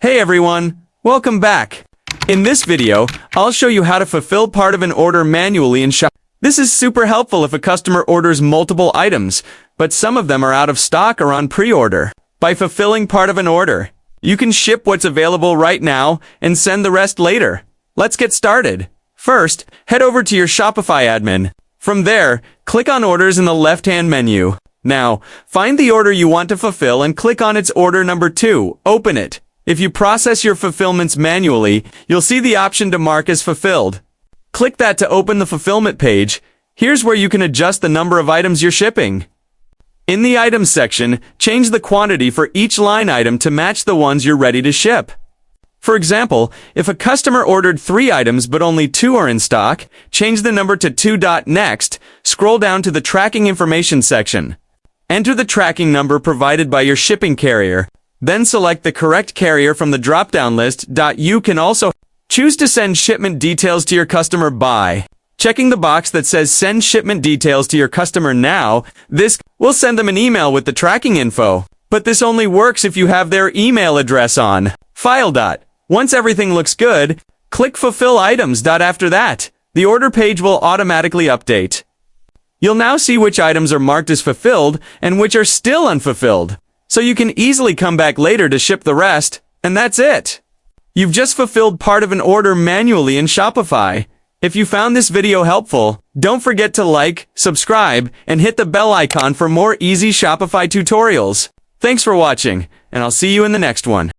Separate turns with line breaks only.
Hey everyone, welcome back. In this video, I'll show you how to fulfill part of an order manually in Shopify. This is super helpful if a customer orders multiple items, but some of them are out of stock or on pre-order. By fulfilling part of an order, you can ship what's available right now and send the rest later. Let's get started. First, head over to your Shopify admin. From there, click on Orders in the left-hand menu. Now, find the order you want to fulfill and click on its order number 2. Open it. If you process your fulfillments manually, you'll see the option to mark as fulfilled. Click that to open the fulfillment page. Here's where you can adjust the number of items you're shipping. In the Items section, change the quantity for each line item to match the ones you're ready to ship. For example, if a customer ordered 3 items but only 2 are in stock, change the number to 2. Next, scroll down to the Tracking Information section. Enter the tracking number provided by your shipping carrier. Then select the correct carrier from the drop-down list. You can also choose to send shipment details to your customer by checking the box that says Send Shipment Details to your customer now. This will send them an email with the tracking info. But this only works if you have their email address on file. Once everything looks good, click Fulfill Items. After that, the order page will automatically update. You'll now see which items are marked as fulfilled and which are still unfulfilled. So you can easily come back later to ship the rest, and that's it. You've just fulfilled part of an order manually in Shopify. If you found this video helpful, don't forget to like, subscribe, and hit the bell icon for more easy Shopify tutorials. Thanks for watching, and I'll see you in the next one.